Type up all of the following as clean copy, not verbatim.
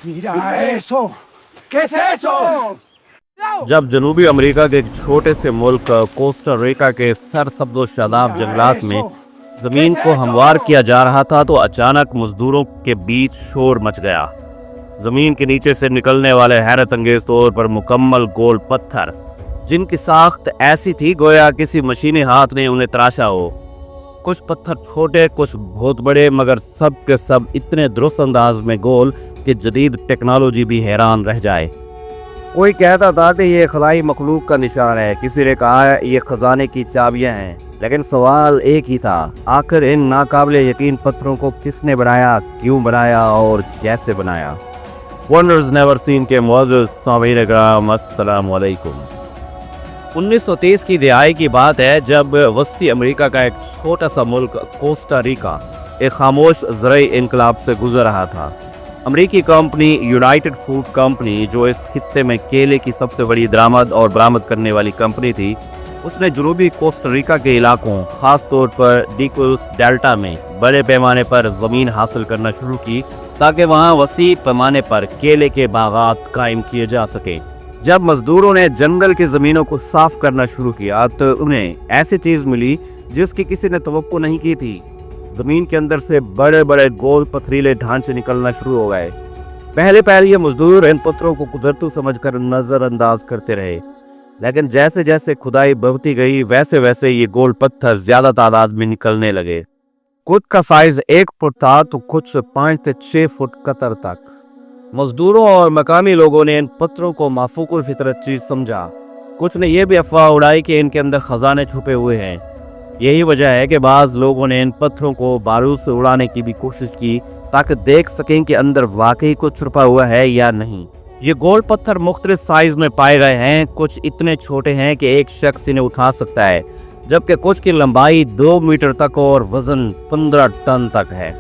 Mira eso. ¿Qué es eso? जब जनूबी America के एक छोटे से मुल्क कोस्टा रिका के सरसब्ज व शादाब जंगलात में जमीन को हमवार किया जा रहा था तो अचानक मजदूरों के बीच शोर मच गया। जमीन के नीचे से निकलने वाले हैरत अंगेज तौर पर मुकम्मल गोल पत्थर, जिनकी साख्त ऐसी थी गोया किसी मशीनी हाथ ने उन्हें तराशा हो। कुछ पत्थर छोटे, कुछ बहुत बड़े, मगर सब के सब इतने दुरुस्त अंदाज में गोल कि जदीद टेक्नोलॉजी भी हैरान रह जाए। कोई कहता था कि ये खुदाई मखलूक का निशान है, किसी ने कहा ये खजाने की चाबियां हैं, लेकिन सवाल एक ही था, आखिर इन नाकाबिले यकीन पत्थरों को किसने बनाया, क्यों बनाया और कैसे बनाया। वंडर्स नेवर सीन के मौजूद सामीन कराम, अस्सलाम वालेकुम। 1930 की दिहाई की बात है जब वस्ती अमेरिका का एक छोटा सा मुल्क कोस्टा रिका एक खामोश ज़राई इनकलाब से गुजर रहा था। अमेरिकी कंपनी यूनाइटेड फूड कंपनी, जो इस खित्ते में केले की सबसे बड़ी दरामद और बरामद करने वाली कंपनी थी, उसने जनूबी कोस्टा रिका के इलाकों, खास तौर पर डिक्विस डेल्टा में बड़े पैमाने पर ज़मीन हासिल करना शुरू की ताकि वहाँ वसी पैमाने पर केले के बागात कायम किए जा सके। जब मजदूरों ने जंगल की ज़मीनों को साफ करना शुरू किया तो उन्हें ऐसी चीज़ मिली जिसकी किसी ने तवक्को नहीं की थी। ज़मीन के अंदर से बड़े बड़े गोल पथरीले ढांचे निकलना शुरू हो गए। पहले ये मजदूर इन पत्थरों को कुदरती समझकर नज़रअंदाज करते रहे, लेकिन जैसे जैसे खुदाई बढ़ती गई वैसे वैसे ये गोल पत्थर ज़्यादा तादाद में निकलने लगे। कुछ का साइज़ 1 फुट था तो कुछ 5 से 6 फुट कतर तक। मजदूरों और मकामी लोगों ने इन पत्थरों को माफूकुल फितरत चीज़ समझा। कुछ ने यह भी अफवाह उड़ाई कि इनके अंदर खजाने छुपे हुए हैं। यही वजह है कि बाज़ लोगों ने इन पत्थरों को बारूद से उड़ाने की भी कोशिश की ताकि देख सकें कि अंदर वाकई कुछ छुपा हुआ है या नहीं। ये गोल पत्थर मुख्तलिफ साइज़ में पाए गए हैं। कुछ इतने छोटे हैं कि एक शख्स इन्हें उठा सकता है, जबकि कुछ की लंबाई 2 मीटर तक और वज़न 15 टन तक है।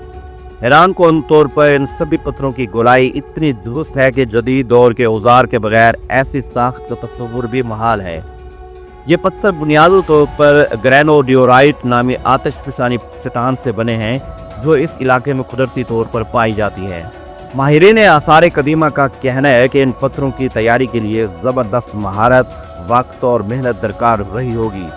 हैरान कौन तौर पर इन सभी पत्थरों की गोलाई इतनी दुरुस्त है कि जदीद दौर के औजार के बगैर ऐसी साख्त का तस्वुर भी महाल है। ये पत्थर बुनियादी तौर पर ग्रेनोडियोराइट नामी आतिशफशानी चट्टान से बने हैं, जो इस इलाके में कुदरती तौर पर पाई जाती है। माहिरीन आसार कदीमा का कहना है कि इन पत्थरों की तैयारी के लिए ज़बरदस्त महारत, वक्त और मेहनत दरकार रही होगी।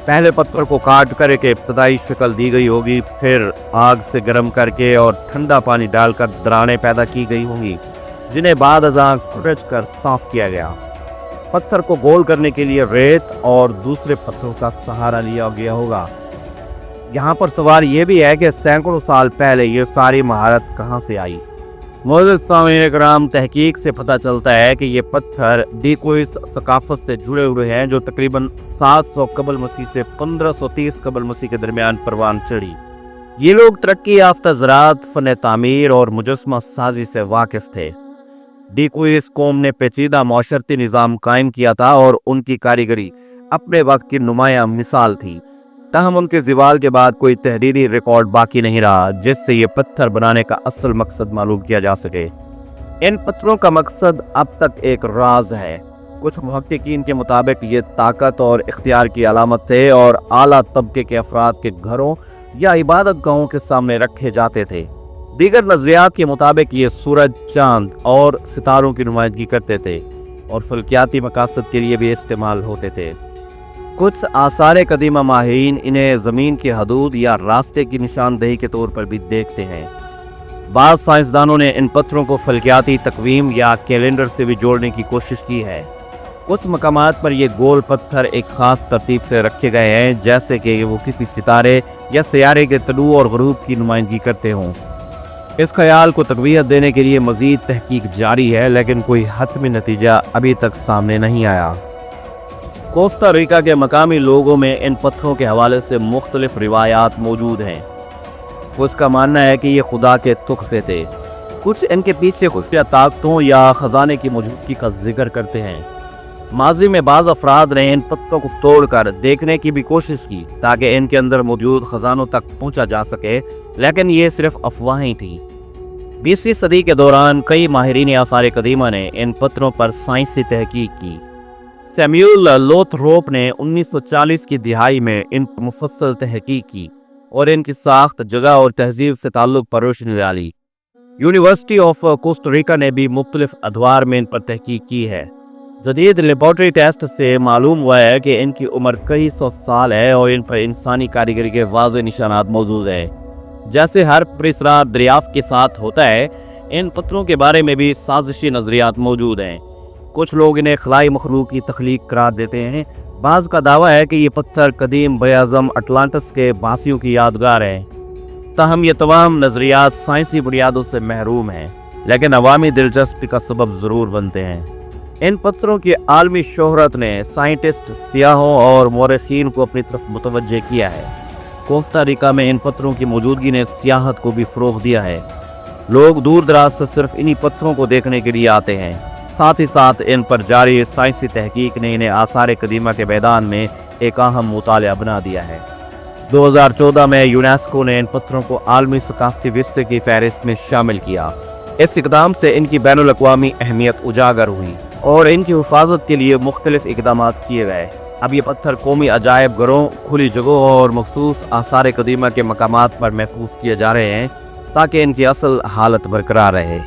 पहले पत्थर को काट कर एक इब्तदाई शक्ल दी गई होगी, फिर आग से गर्म करके और ठंडा पानी डालकर दरारें पैदा की गई होंगी, जिन्हें बाद अज़ां खुरच कर साफ किया गया। पत्थर को गोल करने के लिए रेत और दूसरे पत्थरों का सहारा लिया गया होगा। यहाँ पर सवाल ये भी है कि सैकड़ों साल पहले ये सारी महारत कहाँ से आई। मौजूद सामीन कराम, तहकीक से पता चलता है कि ये पत्थर डिक्विस सकाफत से जुड़े हुए हैं, जो तकरीबन 700 कबल मसीह से 1530 कबल मसीह के दरमियान परवान चढ़ी। ये लोग तरक्की याफ्ता ज़राअत, फ़न तामीर और मुजस्मा साजी से वाकिफ़ थे। डिक्विस कौम ने पेचीदा माशरती निज़ाम कायम किया था और उनकी कारीगरी अपने वक्त की नुमाया मिसाल थी। ताहम उनके ज़वाल के बाद कोई तहरीरी रिकॉर्ड बाकी नहीं रहा जिससे ये पत्थर बनाने का असल मकसद मालूम किया जा सके। इन पत्थरों का मकसद अब तक एक राज है। कुछ मुहक्किकीन के मुताबिक ये ताकत और इख्तियार की अलामत थे और आला तबके के अफराद के घरों या इबादत गाहों के सामने रखे जाते थे। दीगर नज़रियात के मुताबिक ये सूरज, चांद और सितारों की नुमाइंदगी करते थे और फल्कियाती मकासद के लिए भी इस्तेमाल होते थे। कुछ आसार कदीमा माहिरीन इन्हें ज़मीन की हदूद या रास्ते की निशानदेही के तौर पर भी देखते हैं। बाज़ साइंसदानों ने इन पत्थरों को फल्कियाती तकवीम या कैलेंडर से भी जोड़ने की कोशिश की है। कुछ मकामात पर ये गोल पत्थर एक ख़ास तरतीब से रखे गए हैं, जैसे कि वो किसी सितारे या सियारे के तलू और ग़रूब की नुमाइंदगी करते हों। इस ख्याल को तक़वियत देने के लिए मज़ीद तहकीक जारी है, लेकिन कोई हतमी नतीजा अभी तक सामने नहीं आया। कोस्टा रिका के मकामी लोगों में इन पत्थरों के हवाले से मुख्तलिफ रिवायात मौजूद हैं। कुछ का मानना है कि ये खुदा के तुहफ़े थे, कुछ इनके पीछे खुफिया ताकतों या ख़जाने की मौजूदगी का जिक्र करते हैं। माजी में बाज़ अफराद ने इन पत्थरों को तोड़कर देखने की भी कोशिश की ताकि इनके अंदर मौजूद ख़जानों तक पहुंचा जा सके, लेकिन ये सिर्फ अफवाहें थीं। 20वीं सदी के दौरान कई माहिरीन आसार कदीमा ने इन पत्थरों पर साइंसी तहकीक की। सैमुअल लोथरोप ने 1940 की दिहाई में इन पर मुफस्सल तहकीक की और इनकी साख्त, जगह और तहजीब से ताल्लुक़ पर रोशनी डाली। यूनिवर्सिटी ऑफ कोस्टा ने भी मुख्तलिफ अदवार में इन पर तहकीक की है। जदीद लेबॉर्ट्री टेस्ट से मालूम हुआ है कि इनकी उम्र कई सौ साल है और इन पर इंसानी कारीगरी के वाज़े निशानात मौजूद हैं। जैसे हर पुरअसरार दरियाफ्त के साथ होता है, इन पत्थरों के बारे में भी साजिशी नज़रियात मौजूद हैं। कुछ लोग इन्हें खलाई मखलूक की तख्लीक करार देते हैं। बाज़ का दावा है कि ये पत्थर कदीम बयाज़म अटलांटिस के बासियों की यादगार है। ताहम ये तमाम नज़रियात साइंसी बुनियादों से महरूम हैं, लेकिन अवामी दिलचस्पी का सबब ज़रूर बनते हैं। इन पत्थरों की आलमी शोहरत ने साइंटिस्ट, सियाहों और मौरखीन को अपनी तरफ मुतवज्जे किया है। कोस्टा रिका में इन पत्थरों की मौजूदगी ने सियाहत को भी फ़रोग़ दिया है। लोग दूर दराज से सिर्फ इन्हीं पत्थरों को देखने के लिए आते हैं। साथ ही साथ इन पर जारी साइंसी तहकीक ने इन्हें आसार कदीमा के मैदान में एक अहम मुताला बना दिया है। 2014 में यूनेस्को ने इन पत्थरों को आलमी सकाफ़ती विरसे की फहरिस्त में शामिल किया। इस इक़दाम से इनकी बैनुल अक़वामी अहमियत उजागर हुई और इनकी हिफाजत के लिए मुख्तलिफ इक़दाम किए गए। अब ये पत्थर कौमी अजायब घरों, खुली जगहों और मखसूस आसार कदीमा के मकामात पर महफूज किए जा रहे हैं ताकि इनकी असल हालत बरकरार रहे।